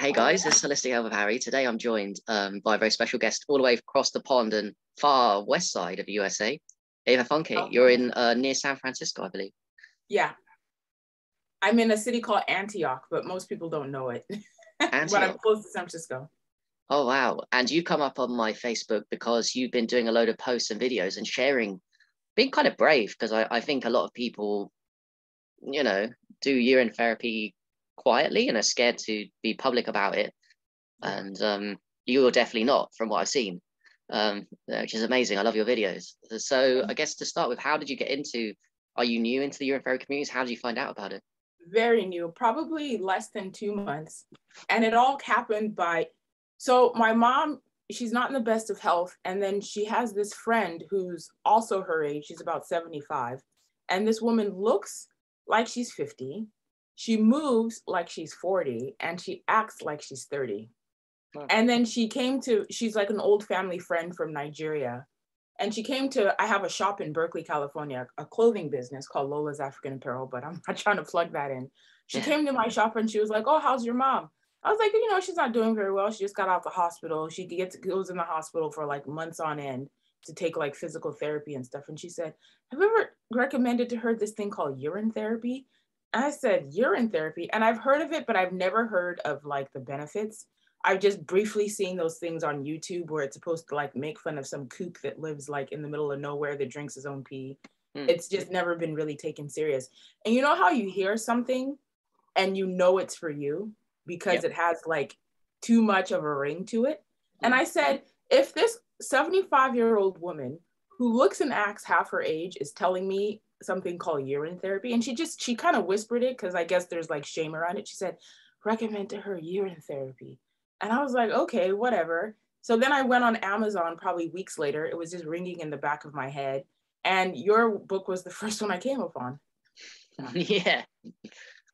Hey guys, this is Holistic Health with Harry. Today I'm joined by a very special guest all the way across the pond and far west side of the USA, Ava Funke. Oh, You're in near San Francisco, I believe. yeah. I'm in a city called Antioch, but most people don't know it. But I'm Antioch. close to San Francisco. Oh wow. And you come up on my Facebook because you've been doing a load of posts and videos and sharing, being kind of brave because I think a lot of people, you know, do urine therapy quietly and are scared to be public about it. Yeah. And you're definitely not from what I've seen, which is amazing. I love your videos. So I guess to start with, how did you get into, are you new into the urine therapy communities? How did you find out about it? Very new, probably less than 2 months. And it all happened so my mom, she's not in the best of health. And then she has this friend who's also her age. She's about 75. And this woman looks like she's 50. She moves like she's 40 and she acts like she's 30. Oh. And then she's like an old family friend from Nigeria. And I have a shop in Berkeley, California, a clothing business called Lola's African Apparel, but I'm not trying to plug that in. She Yeah. came to my shop and she was like, "Oh, how's your mom?" I was like, she's not doing very well. She just got out of the hospital. She goes in the hospital for like months on end to take like physical therapy and stuff. And she said, "Have you ever recommended to her this thing called urine therapy?" And I said, "Urine therapy?" And I've heard of it, but I've never heard of like the benefits. I've just briefly seen those things on YouTube where it's supposed to like make fun of some kook that lives like in the middle of nowhere that drinks his own pee. Hmm. It's just never been really taken serious. And you know how you hear something and you know it's for you because Yep. it has like too much of a ring to it? And Hmm. I said, if this 75-year-old woman who looks and acts half her age is telling me something called urine therapy, and she kind of whispered it because I guess there's like shame around it. She said, recommend to her urine therapy. And I was like, okay, whatever. So then I went on Amazon probably weeks later. It was just ringing in the back of my head. And your book was the first one I came upon. Yeah.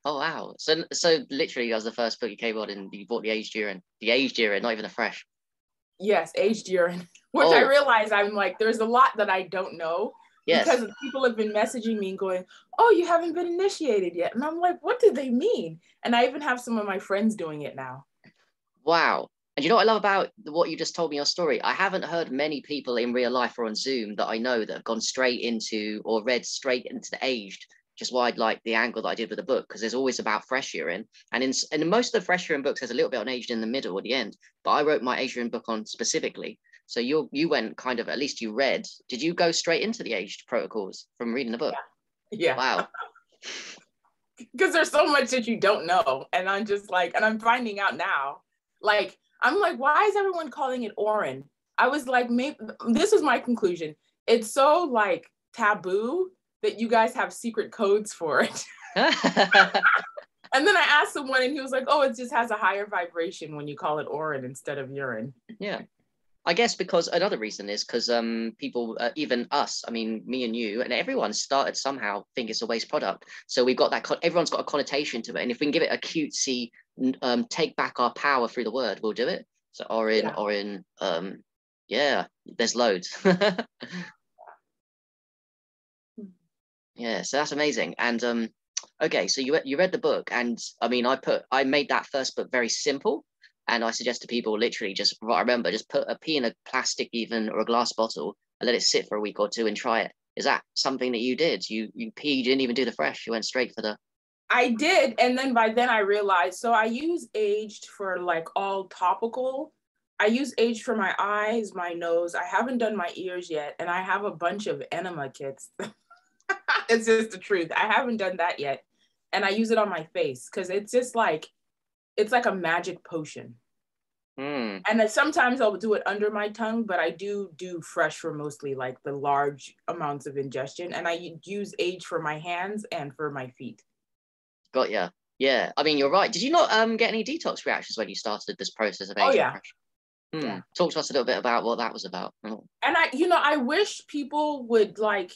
Oh wow. So literally that was the first book you came on and you bought the aged urine. The aged urine, not even the fresh. Yes, aged urine, which I Oh, realized I'm like, there's a lot that I don't know yes. because people have been messaging me and going, oh, you haven't been initiated yet. And I'm like, what do they mean? And I even have some of my friends doing it now. Wow. And you know what I love about what you just told me your story? I haven't heard many people in real life or on Zoom that I know that have gone straight into or read straight into the aged, just why I'd like the angle that I did with the book, because there's always about fresh urine. And in most of the fresh urine books, there's a little bit on aged in the middle or the end. But I wrote my aged urine book on specifically. So you went kind of, at least you read. Did you go straight into the aged protocols from reading the book? Yeah. Wow. Because there's so much that you don't know. And I'm just like, and I'm finding out now. Like, I'm like, why is everyone calling it Orin? I was like, maybe this is my conclusion. It's so like taboo that you guys have secret codes for it. And then I asked someone and he was like, oh, it just has a higher vibration when you call it Orin instead of urine. Yeah. I guess because another reason is because people, even us, I mean, me and you, and everyone started somehow think it's a waste product. So we've got that, everyone's got a connotation to it. And if we can give it a cutesy, take back our power through the word, we'll do it. So Orin, yeah, there's loads. Yeah, so that's amazing. And okay, so you read the book, and I mean, I made that first book very simple, and I suggest to people literally just I remember just put a pea in a plastic even or a glass bottle and let it sit for a week or two and try it. Is that something that you did? You peed, you didn't even do the fresh, you went straight for the. I did. And then by then I realized, so I use aged for like all topical. I use aged for my eyes, my nose. I haven't done my ears yet. And I have a bunch of enema kits. It's just the truth. I haven't done that yet. And I use it on my face because it's just like, it's like a magic potion. Hmm. And then sometimes I'll do it under my tongue, but I do fresh for mostly like the large amounts of ingestion. And I use age for my hands and for my feet. Got ya. Yeah, I mean, you're right. Did you not get any detox reactions when you started this process of Oh aging yeah. fresh? Yeah. Talk to us a little bit about what that was about. Oh. And I wish people would like,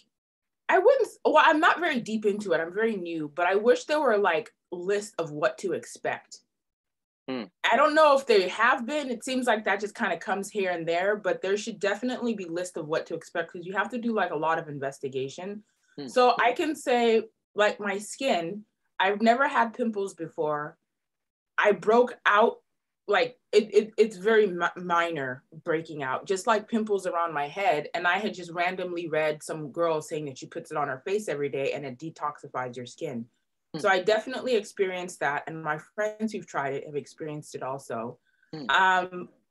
I wouldn't, well, I'm not very deep into it. I'm very new, but I wish there were like lists of what to expect. Hmm. I don't know if they have been. It seems like that just kind of comes here and there, but there should definitely be list of what to expect because you have to do like a lot of investigation. Hmm. So I can say like my skin, I've never had pimples before. I broke out like it's very minor breaking out, just like pimples around my head. And I had just randomly read some girl saying that she puts it on her face every day and it detoxifies your skin. So I definitely experienced that, and my friends who've tried it have experienced it also.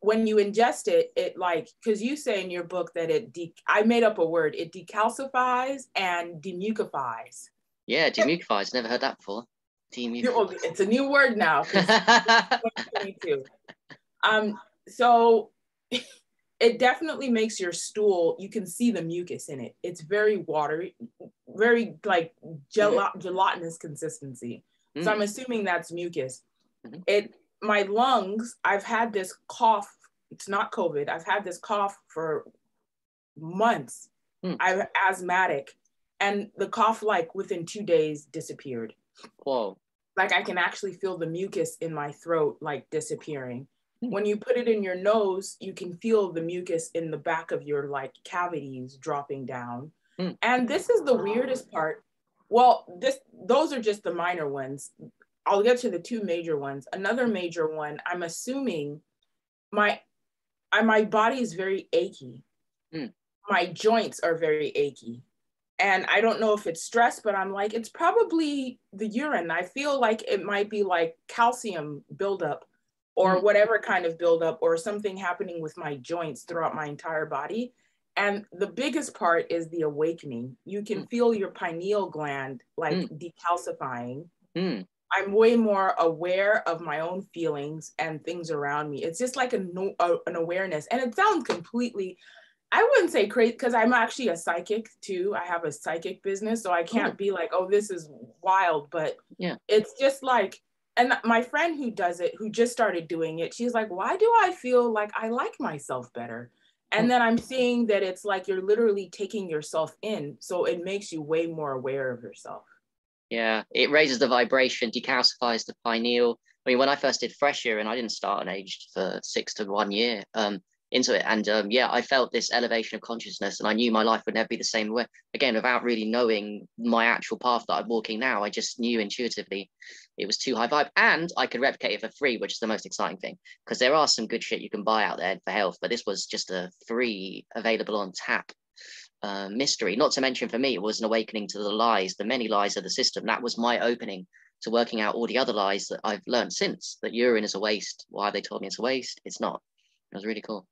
When you ingest it, it like, because you say in your book that I made up a word, it decalcifies and demucifies. Yeah, demucifies. Never heard that before. It's a new word now. 2022. So it definitely makes your stool, you can see the mucus in it. It's very watery, very like gelatinous consistency. So I'm assuming that's mucus. My lungs, I've had this cough. It's not COVID. I've had this cough for months. I'm asthmatic, and the cough, like within 2 days, disappeared. Whoa. Like I can actually feel the mucus in my throat, like disappearing. When you put it in your nose, you can feel the mucus in the back of your like cavities dropping down. And this is the weirdest part. Well, those are just the minor ones. I'll get to the two major ones. Another major one, I'm assuming my body is very achy. My joints are very achy. And I don't know if it's stress, but I'm like, it's probably the urine. I feel like it might be like calcium buildup or whatever kind of buildup or something happening with my joints throughout my entire body. And the biggest part is the awakening. You can feel your pineal gland like decalcifying. I'm way more aware of my own feelings and things around me. It's just like an awareness. And it sounds completely, I wouldn't say crazy, because I'm actually a psychic too. I have a psychic business, so I can't be like, oh, this is wild. But it's just like, and my friend who does it, who just started doing it, she's like, why do I feel like I like myself better? And then I'm seeing that it's like you're literally taking yourself in. So it makes you way more aware of yourself. Yeah, it raises the vibration, decalcifies the pineal. I mean, when I first did fresh urine, I didn't start on aged for 6 to 1 year into it. And yeah, I felt this elevation of consciousness, and I knew my life would never be the same way again without really knowing my actual path that I'm walking now. I just knew intuitively it was too high vibe, and I could replicate it for free, which is the most exciting thing, because there are some good shit you can buy out there for health, but this was just a free, available on tap mystery. Not to mention, for me, it was an awakening to the lies, the many lies of the system. That was my opening to working out all the other lies that I've learned since, that urine is a waste. Why they told me it's a waste? It's not. It was really cool.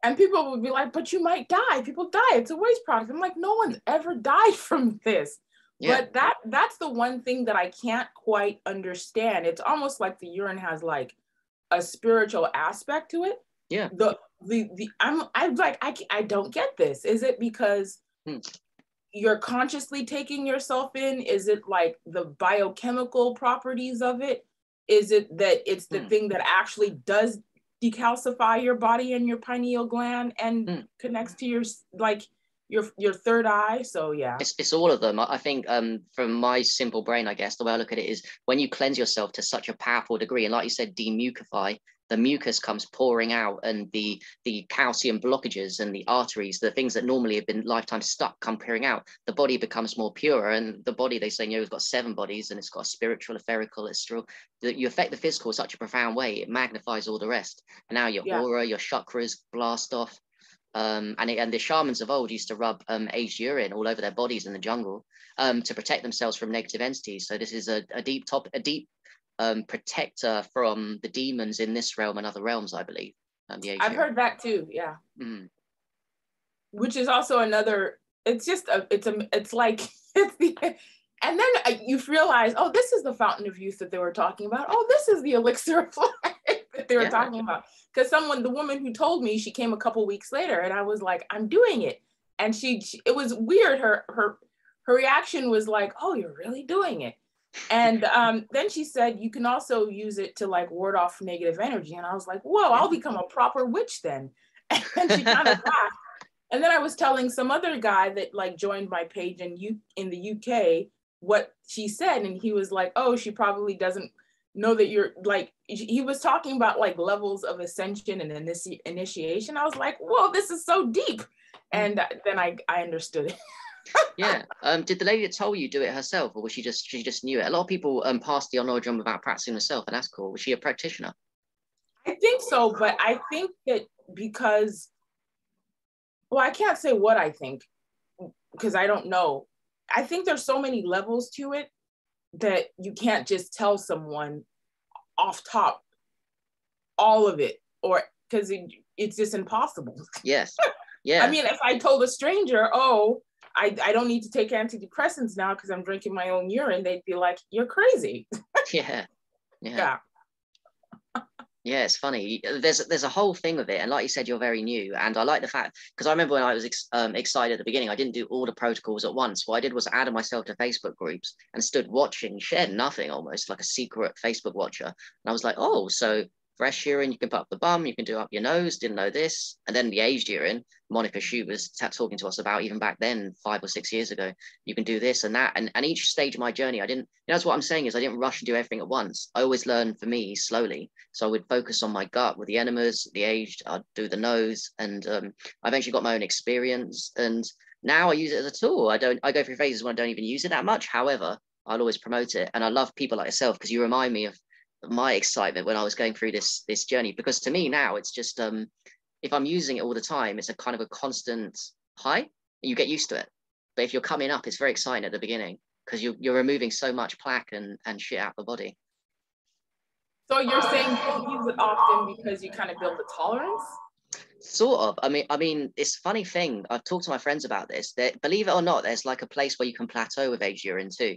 And people would be like, but you might die. People die. It's a waste product. I'm like, no one's ever died from this. Yeah. But that's the one thing that I can't quite understand. It's almost like the urine has like a spiritual aspect to it. Yeah. I'm like, I don't get this. Is it because you're consciously taking yourself in? Is it like the biochemical properties of it? Is it that it's the thing that actually does decalcify your body and your pineal gland and connects to your like your third eye? So yeah, it's all of them. I think from my simple brain, I guess the way I look at it is when you cleanse yourself to such a powerful degree, and like you said, demucify, the mucus comes pouring out, and the calcium blockages and the arteries, the things that normally have been lifetime stuck, come pouring out. The body becomes more pure, and the body, they say, it's got 7 bodies, and it's got a spiritual, etherical, astral. You affect the physical in such a profound way, it magnifies all the rest. And now your aura, your chakras blast off. And the shamans of old used to rub aged urine all over their bodies in the jungle to protect themselves from negative entities. So this is a deep protector from the demons in this realm and other realms, I believe. I've heard that too. Yeah. Which is also another. It's just it's like it's the. And then you realize, oh, this is the fountain of youth that they were talking about. Oh, this is the elixir of life that they were talking about. Because the woman who told me, she came a couple weeks later, and I was like, I'm doing it. And she it was weird. Her reaction was like, oh, you're really doing it. And then she said, you can also use it to like ward off negative energy. And I was like, whoa, I'll become a proper witch then. And she kind of laughed. And then I was telling some other guy that like joined my page in the UK what she said, and he was like, oh, she probably doesn't know that you're like, he was talking about like levels of ascension and initiation. I was like, whoa, this is so deep. And then I understood it. Yeah. Did the lady that told you do it herself, or was she just knew it? A lot of people pass the knowledge on without practicing herself, and that's cool. Was she a practitioner? I think so, but I think that because, well, I can't say what I think because I don't know. I think there's so many levels to it that you can't just tell someone off top all of it, or because it's just impossible. Yes. Yeah. I mean, if I told a stranger, oh, I don't need to take antidepressants now because I'm drinking my own urine, they'd be like, you're crazy. Yeah. Yeah, it's funny. There's a whole thing of it, and like you said, you're very new, and I like the fact because I remember when I was excited at the beginning, I didn't do all the protocols at once. What I did was add myself to Facebook groups and stood watching, shared nothing, almost like a secret Facebook watcher. And I was like, oh, so fresh urine, you can put up the bum, you can do up your nose. Didn't know this, and then the aged urine. Monica Shu was talking to us about even back then, 5 or 6 years ago. You can do this and that, and each stage of my journey, I didn't. That's what I'm saying is I didn't rush and do everything at once. I always learned for me slowly. So I would focus on my gut with the enemas, the aged. I'd do the nose, and I eventually got my own experience. And now I use it as a tool. I go through phases when I don't even use it that much. However, I'll always promote it, and I love people like yourself because you remind me of my excitement when I was going through this journey. Because to me now it's just if I'm using it all the time, it's a kind of a constant high. You get used to it. But if you're coming up, it's very exciting at the beginning because you're removing so much plaque and shit out of the body. So you're saying don't use it often because you kind of build a tolerance? Sort of. I mean, it's a funny thing. I've talked to my friends about this. That believe it or not, there's like a place where you can plateau with aged urine too,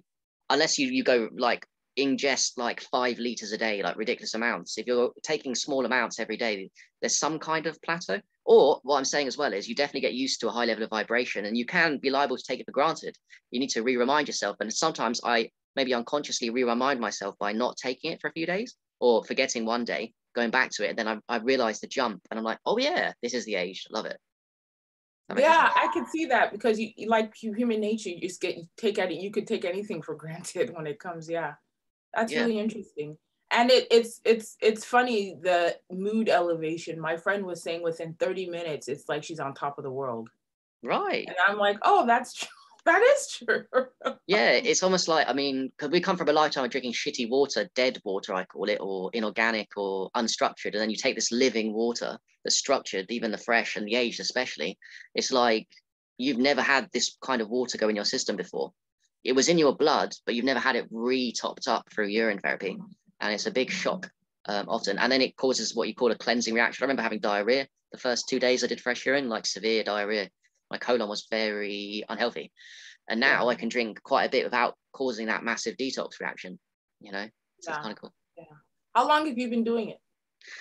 unless you go like ingest like 5 liters a day, like ridiculous amounts. If you're taking small amounts every day, there's some kind of plateau. Or what I'm saying as well is you definitely get used to a high level of vibration, and you can be liable to take it for granted. You need to re-remind yourself. And sometimes I maybe unconsciously re-remind myself by not taking it for a few days or forgetting one day, going back to it. And then I realize the jump and I'm like, oh yeah, this is the age. Love it. Yeah, I can see that because you like human nature, you just take at it. You could take anything for granted when it comes. Yeah. That's really interesting. And it's funny, the mood elevation. My friend was saying within 30 minutes, it's like she's on top of the world. Right. And I'm like, oh, that's true. That is true. Yeah, it's almost like, I mean, because we come from a lifetime of drinking shitty water, dead water, I call it, or inorganic or unstructured. And then you take this living water that's structured, even the fresh and the aged especially. It's like you've never had this kind of water go in your system before. It was in your blood, but you've never had it re-topped up through urine therapy. And it's a big shock often. And then it causes what you call a cleansing reaction. I remember having diarrhea the first 2 days I did fresh urine, like severe diarrhea. My colon was very unhealthy. And now I can drink quite a bit without causing that massive detox reaction, you know? So it's kind of cool. Yeah. How long have you been doing it?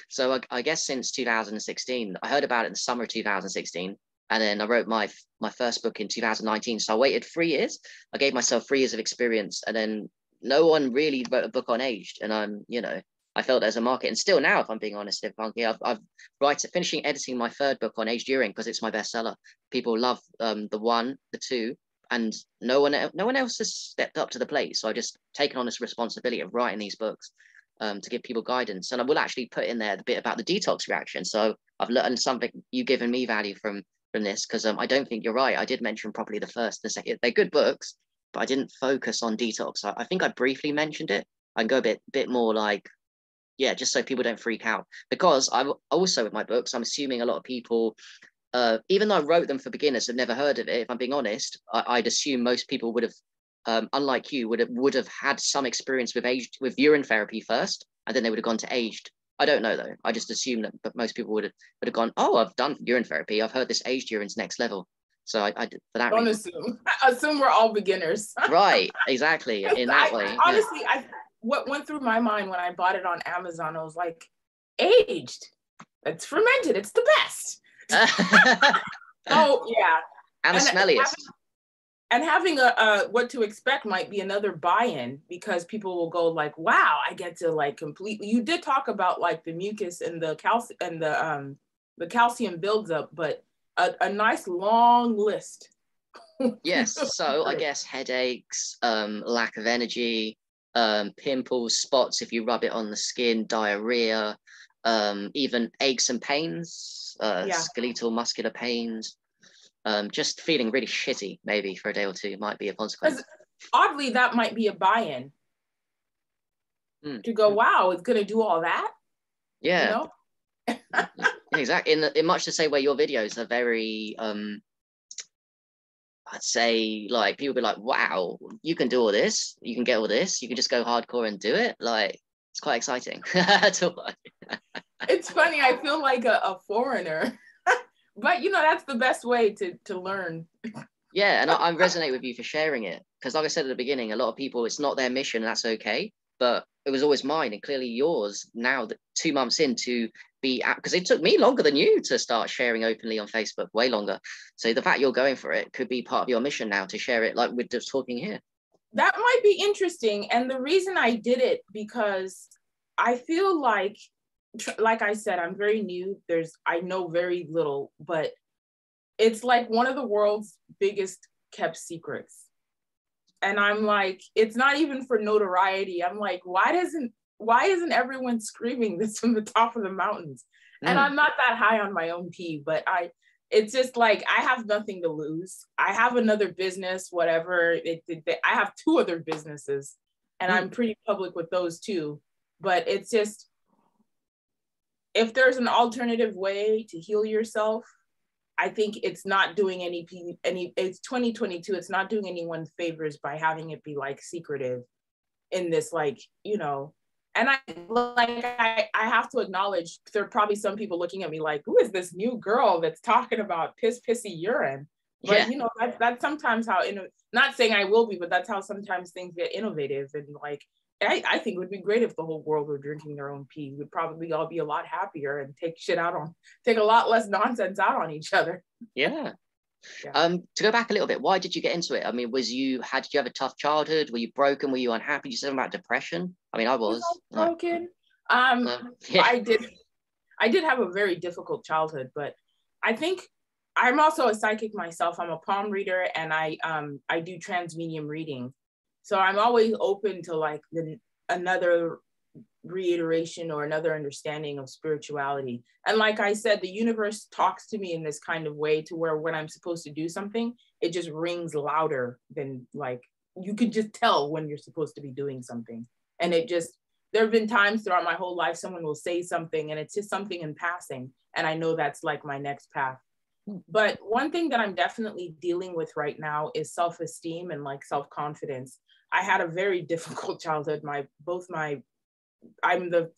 So I guess since 2016. I heard about it in the summer of 2016. And then I wrote my first book in 2019. So I waited 3 years. I gave myself 3 years of experience. And then no one really wrote a book on aged. And I felt there's a market. And still now, if I'm being honest, I've finishing editing my 3rd book on aged urine because it's my bestseller. People love the 1, the 2, and no one else has stepped up to the plate. So I just taken on this responsibility of writing these books to give people guidance. And I will actually put in there the bit about the detox reaction. So I've learned something, you've given me value from this, because I don't think you're right. I did mention properly the first and the second. They're good books, but I didn't focus on detox. I think I briefly mentioned it. I can go a bit more like, yeah, just so people don't freak out. Because I also, with my books, I'm assuming a lot of people, even though I wrote them for beginners, have never heard of it. If I'm being honest, I'd assume most people would have, unlike you, would have had some experience with urine therapy first, and then they would have gone to aged. I don't know though. I just assume that most people would have gone, oh, I've done urine therapy. I've heard this aged urine's next level. So I for that don't reason. assume we're all beginners. Right, exactly. In that way. Honestly, what went through my mind when I bought it on Amazon, I was like, aged. It's fermented. It's the best. Oh yeah. And the smelliest. And having a what to expect might be another buy-in, because people will go like, wow, I get to like completely. You did talk about like the mucus and the calcium and the calcium builds up, but a nice long list. Yes. So I guess headaches, lack of energy, pimples, spots if you rub it on the skin, diarrhea, even aches and pains, skeletal muscular pains. Just feeling really shitty maybe for a day or two might be a consequence. Oddly, that might be a buy-in to go, wow, it's gonna do all that. Yeah. You know? Exactly. In much the same way, your videos are very, I'd say, like, people be like, wow, you can do all this, you can get all this, you can just go hardcore and do it. Like, it's quite exciting. It's funny, I feel like a foreigner. But you know, that's the best way to learn. Yeah, and I resonate with you for sharing it. Because like I said at the beginning, a lot of people, it's not their mission, and that's okay. But it was always mine, and clearly yours now that 2 months in to be out, because it took me longer than you to start sharing openly on Facebook, way longer. So the fact you're going for it could be part of your mission now to share it like we're just talking here. That might be interesting. And the reason I did it, because I feel like I said, I'm very new. I know very little, but it's like one of the world's biggest kept secrets. And I'm like, it's not even for notoriety. I'm like, why isn't everyone screaming this from the top of the mountains? And I'm not that high on my own pee, but it's just like, I have nothing to lose. I have another business, whatever. I have 2 other businesses, and I'm pretty public with those too. But it's just, if there's an alternative way to heal yourself, I think it's not doing it's 2022. It's not doing anyone favors by having it be like secretive in this, like, you know. And I have to acknowledge there are probably some people looking at me like, who is this new girl that's talking about pissy urine? But yeah, you know, that's sometimes how, not saying I will be, but that's how sometimes things get innovative. And like, I think it would be great if the whole world were drinking their own pee. We'd probably all be a lot happier and take a lot less nonsense out on each other. Yeah. To go back a little bit, why did you get into it? I mean, did you have a tough childhood? Were you broken? Were you unhappy? You said about depression. I mean, I was broken. Yeah. I did have a very difficult childhood, but I think I'm also a psychic myself. I'm a palm reader, and I do transmedium reading. So I'm always open to like another reiteration or another understanding of spirituality. And like I said, the universe talks to me in this kind of way to where when I'm supposed to do something, it just rings louder than, like, you could just tell when you're supposed to be doing something. And there have been times throughout my whole life, someone will say something and it's just something in passing. And I know that's like my next path. But one thing that I'm definitely dealing with right now is self-esteem and like self-confidence. I had a very difficult childhood. I'm the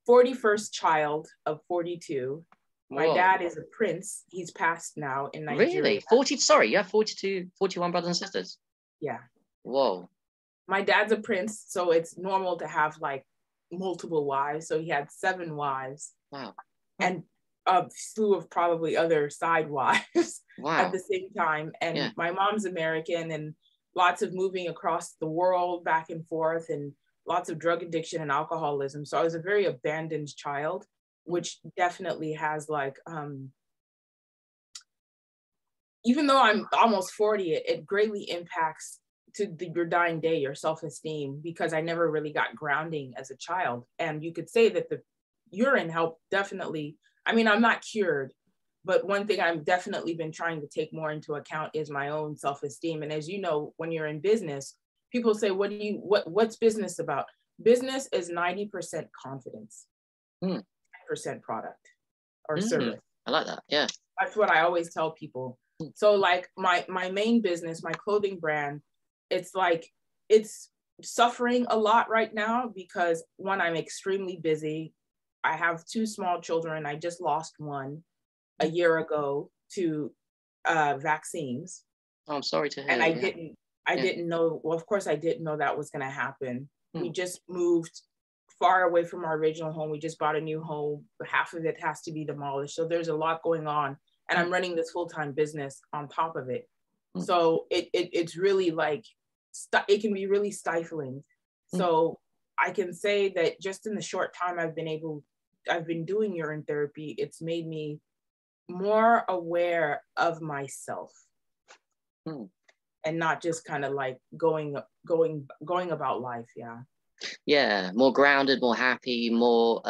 41st child of 42. My Whoa. dad is a prince. He's passed now in Nigeria. Really? 40, sorry, you have 41 brothers and sisters? Yeah. Whoa. My dad's a prince, so it's normal to have like multiple wives. So he had 7 wives. Wow. And a slew of probably other side wives. Wow. At the same time. And my mom's American, and lots of moving across the world back and forth, and lots of drug addiction and alcoholism. So I was a very abandoned child, which definitely has like, even though I'm almost 40, it greatly impacts to your dying day, your self-esteem, because I never really got grounding as a child. And you could say that the urine helped definitely. I mean, I'm not cured, but one thing I've definitely been trying to take more into account is my own self-esteem. And as you know, when you're in business, people say, what's business about? Business is 90% confidence, 10% product or service. I like that. Yeah. That's what I always tell people. So like my main business, my clothing brand, it's like, it's suffering a lot right now because, one, I'm extremely busy. I have 2 small children. I just lost one a year ago to vaccines. Oh, I'm sorry to hear. And I didn't know. Well, of course, I didn't know that was going to happen. We just moved far away from our original home. We just bought a new home. Half of it has to be demolished. So there's a lot going on. And I'm running this full-time business on top of it. So it's really like, it can be really stifling. So I can say that just in the short time I've been doing urine therapy, it's made me more aware of myself. And not just kind of like going about life. Yeah, more grounded, more happy, more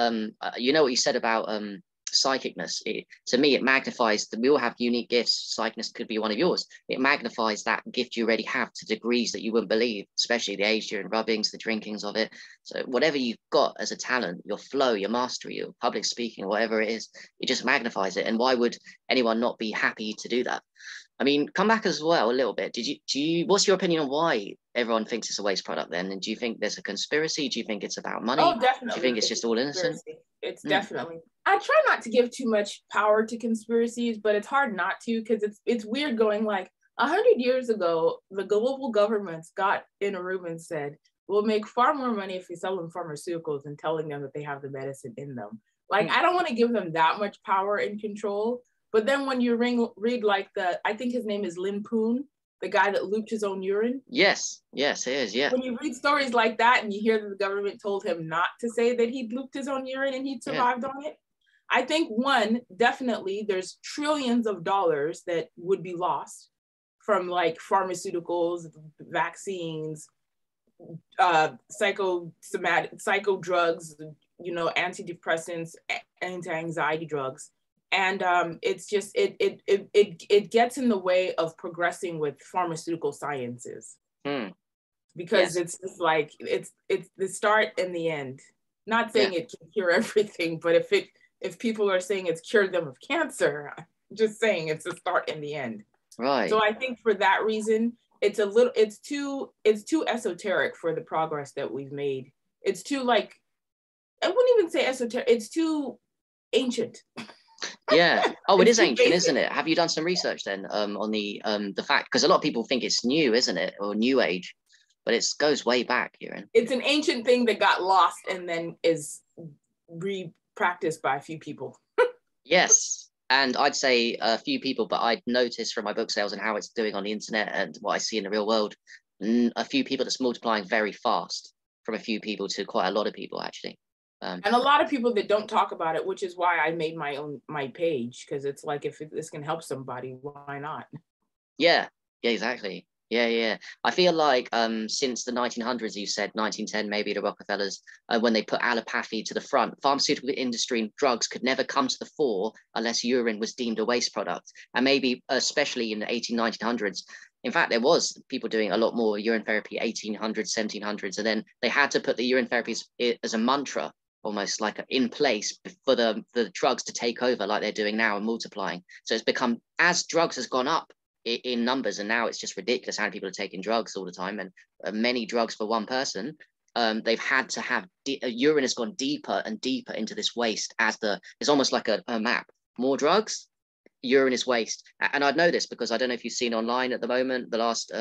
you know what you said about psychicness. To me, it magnifies that we all have unique gifts. Psychicness could be one of yours. It magnifies that gift you already have to degrees that you wouldn't believe, especially the age during rubbings, the drinkings of it. So whatever you've got as a talent, your flow, your mastery, your public speaking, whatever it is, it just magnifies it. And why would anyone not be happy to do that? I mean, come back as well a little bit. What's your opinion on why everyone thinks it's a waste product then? And do you think there's a conspiracy? Do you think it's about money? Oh, definitely. Do you think it's just all innocent? It's definitely. I try not to give too much power to conspiracies, but it's hard not to, because it's weird going like 100 years ago, the global governments got in a room and said, we'll make far more money if we sell them pharmaceuticals and telling them that they have the medicine in them. Like, I don't want to give them that much power and control. But then when you read like I think his name is Lin Poon, the guy that looped his own urine. Yes, it is, yeah. When you read stories like that and you hear that the government told him not to say that he'd looped his own urine and he'd survived on it, I think definitely there's trillions of dollars that would be lost from like pharmaceuticals, vaccines, psycho drugs, antidepressants, anti-anxiety drugs. And it's just, it gets in the way of progressing with pharmaceutical sciences. Because it's just like, it's the start and the end. Not saying it can cure everything, but if people are saying it's cured them of cancer, just saying it's the start and the end. Right. So I think for that reason, it's too esoteric for the progress that we've made. It's too like, I wouldn't even say esoteric, it's too ancient. Yeah. Oh, it is ancient, isn't it? Have you done some research then on the fact, because a lot of people think it's new, isn't it? Or new age, but it goes way back, Kieran. It's an ancient thing that got lost and then is re-practiced by a few people. Yes. And I'd say a few people, but I'd noticed from my book sales and how it's doing on the internet and what I see in the real world, a few people that's multiplying very fast from a few people to quite a lot of people, actually. And a lot of people that don't talk about it, which is why I made my page, because it's like, if this can help somebody, why not? Yeah, exactly. Yeah. I feel like since the 1900s, you said 1910, maybe the Rockefellers, when they put allopathy to the front, pharmaceutical industry and drugs could never come to the fore unless urine was deemed a waste product. And maybe especially in the 1900s, in fact, there was people doing a lot more urine therapy, 1800s, 1700s, and then they had to put the urine therapies as a mantra, almost like in place for the drugs to take over like they're doing now and multiplying. So it's become, as drugs has gone up in numbers, and now it's just ridiculous how many people are taking drugs all the time, and many drugs for one person, they've had to have, urine has gone deeper and deeper into this waste it's almost like a map. More drugs, urine is waste. And I'd know this because I don't know if you've seen online at the moment,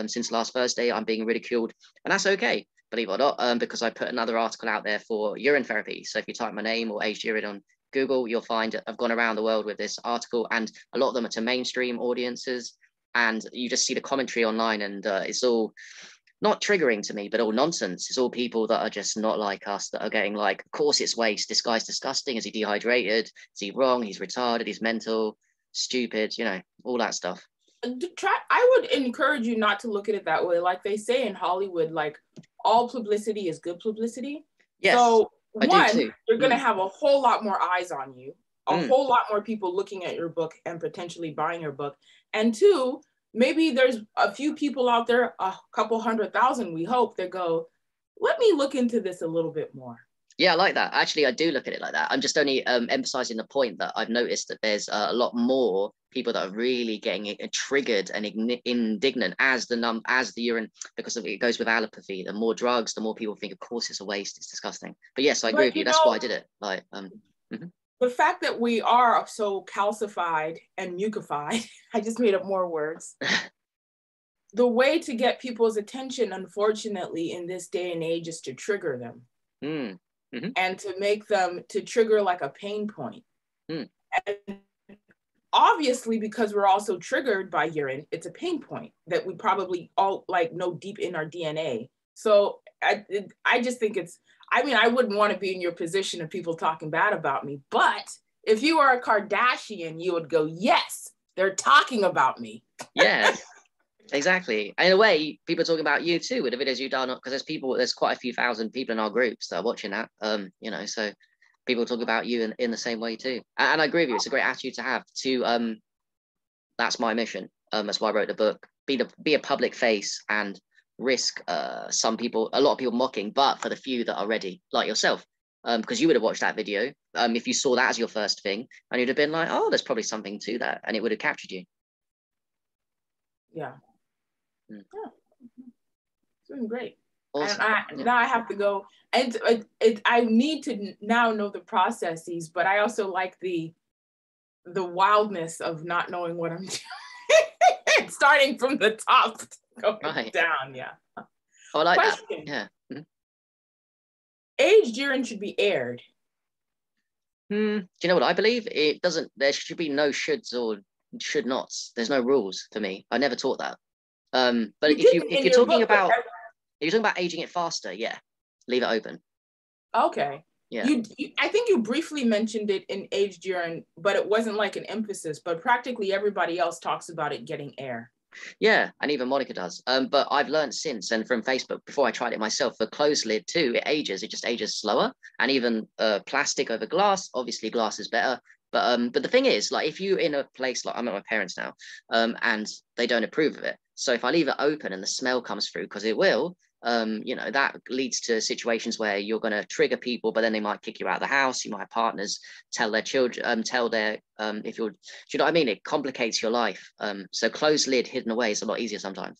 since last Thursday, I'm being ridiculed, and that's okay. Believe it or not, because I put another article out there for urine therapy. So if you type my name or Aged Urine on Google, you'll find I've gone around the world with this article, and a lot of them are to mainstream audiences. And you just see the commentary online, and it's all not triggering to me, but all nonsense. It's all people that are just not like us, that are getting like, of course it's waste. This guy's disgusting. Is he dehydrated? Is he wrong? He's retarded. He's mental, stupid, all that stuff. I would encourage you not to look at it that way. Like they say in Hollywood, like all publicity is good publicity. Yes, so one, you're going to have a whole lot more eyes on you, a whole lot more people looking at your book and potentially buying your book. And two, maybe there's a few people out there, a couple 100,000, we hope, that go, let me look into this a little bit more. Yeah, I like that. Actually, I do look at it like that. I'm just only emphasizing the point that I've noticed that there's a lot more people that are really getting triggered and indignant as the urine, because it goes with allopathy. The more drugs, the more people think, of course, it's a waste. It's disgusting. But yes, I agree with you. That's why I did it. Like, the fact that we are so calcified and mucified, I just made up more words. The way to get people's attention, unfortunately, in this day and age, is to trigger them. And to make them, to trigger like a pain point. And obviously, because we're also triggered by urine, it's a pain point that we probably all like know deep in our DNA. So I just think I wouldn't want to be in your position of people talking bad about me, but if you are a Kardashian, you would go, yes, they're talking about me. Yeah, exactly. And in a way, people are talking about you too with the videos you've done, because there's quite a few thousand people in our groups that are watching that, so people talk about you in the same way too. And I agree with you. It's a great attitude to have. That's my mission. That's why I wrote the book. Be a public face and risk a lot of people mocking, but for the few that are ready, like yourself. Because you would have watched that video if you saw that as your first thing, and you'd have been like, oh, there's probably something to that, and it would have captured you. Yeah. Yeah. It's been great. Awesome. And now I have to go. And I need to now know the processes, but I also like the wildness of not knowing what I'm doing. Starting from the top, going down. Yeah. Oh, I like Question. that. Yeah. Aged urine should be aired. Do you know what I believe? It doesn't. There should be no shoulds or should nots. There's no rules for me. I never taught that. But if you're talking about aging it faster, yeah, leave it open. Okay. Yeah. I think you briefly mentioned it in aged urine, but it wasn't like an emphasis. But practically everybody else talks about it getting air. Yeah, and even Monica does. But I've learned since, and from Facebook, before I tried it myself, for closed lid too, it just ages slower. And even plastic over glass, obviously glass is better. But the thing is, like if you in a place like I'm at my parents' now, and they don't approve of it. So if I leave it open and the smell comes through, because it will, that leads to situations where you're going to trigger people, but then they might kick you out of the house. You might have partners tell their children, if you're, do you know what I mean? It complicates your life. So closed lid hidden away is a lot easier sometimes.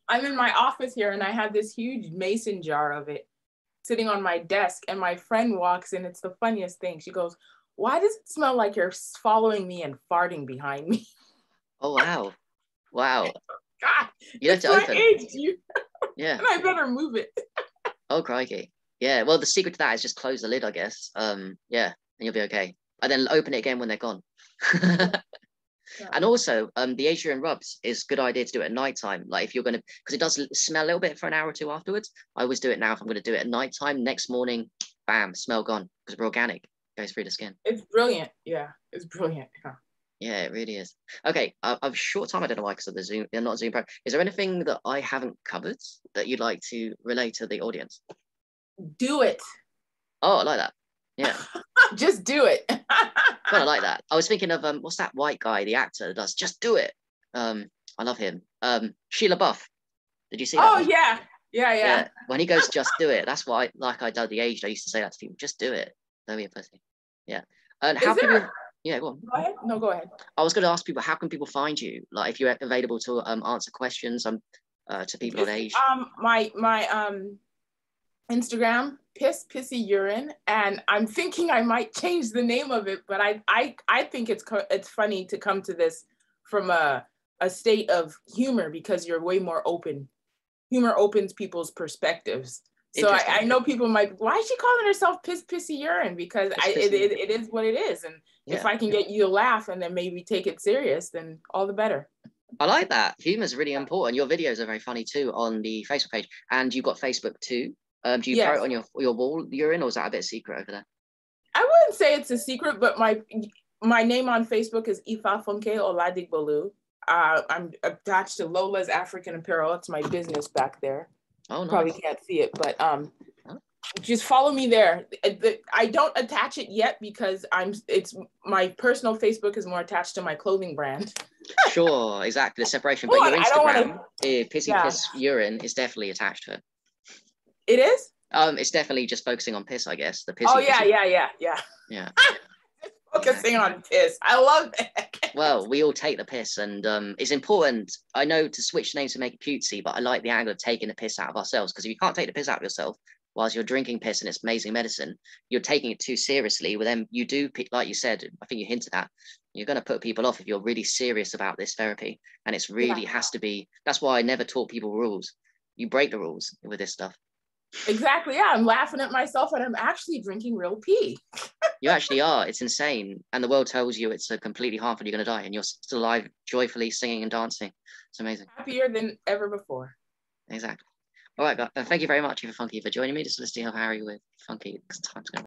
I'm in my office here and I have this huge mason jar of it sitting on my desk, and my friend walks in. It's the funniest thing. She goes, "Why does it smell like you're following me and farting behind me?" Oh, wow. Wow. God, you have to open. Yeah. And I better move it. Oh, crikey. Yeah. Well, the secret to that is just close the lid, I guess. Yeah, and you'll be okay. And then open it again when they're gone. Yeah. And also, the aged urine rubs is a good idea to do it at nighttime. Like if you're going to, because it does smell a little bit for an hour or two afterwards. I always do it now if I'm going to do it at nighttime. Next morning, bam, smell gone because we're organic. Goes through the skin. It's brilliant. Yeah, it's brilliant. Yeah. Yeah, it really is. Okay, I've short time. I don't know why, because of the Zoom. They're not Zoom Pro. Is there anything that I haven't covered that you'd like to relate to the audience? Do it. Oh, I like that. Yeah. Just do it. God, I like that. I was thinking of what's that white guy, the actor that does Just Do It. I love him. Sheila Buff. Did you see that? Oh yeah. When he goes, just do it. That's why, like I did the aged, I used to say that to people. Just do it. Don't be a pussy. Yeah. And how people? Yeah, go on. Go ahead. No, go ahead. I was going to ask people, how can people find you? Like, if you're available to answer questions to people on age. My Instagram, pissy urine, and I'm thinking I might change the name of it, but I think it's funny to come to this from a state of humor, because you're way more open. Humor opens people's perspectives. So I know people might, why is she calling herself pissy urine? Because it is what it is. And if I can get you to laugh and then maybe take it serious, then all the better. I like that. Humor is really important. Your videos are very funny too on the Facebook page. And you've got Facebook too. Do you post on your wall urine, or is that a bit secret over there? I wouldn't say it's a secret, but my name on Facebook is Ifa Funke Oladigbolu. I'm attached to Lola's African Apparel. It's my business back there. Oh, nice. Probably can't see it, but just follow me there. I don't attach it yet because it's my personal Facebook is more attached to my clothing brand. Sure, exactly, the separation. But your Instagram, piss urine, is definitely attached to it. It is? It's definitely just focusing on piss, I guess. The piss. Oh yeah. Focusing on piss. I love it. Well, we all take the piss, and it's important. I know to switch names to make it cutesy, but I like the angle of taking the piss out of ourselves, because if you can't take the piss out of yourself whilst you're drinking piss and it's amazing medicine, you're taking it too seriously. Well, then you do, like you said, I think you hinted at, you're going to put people off if you're really serious about this therapy. And it's really has to be, that's why I never taught people rules. You break the rules with this stuff. Exactly. Yeah, I'm laughing at myself and I'm actually drinking real pee. You actually are. It's insane. And the world tells you it's completely harmful, you're going to die, and you're still alive, joyfully singing and dancing. It's amazing. Happier than ever before. Exactly. All right, guys. Thank you very much, Eva Funky, for joining me. Just listening to Harry with Funky. Time's going.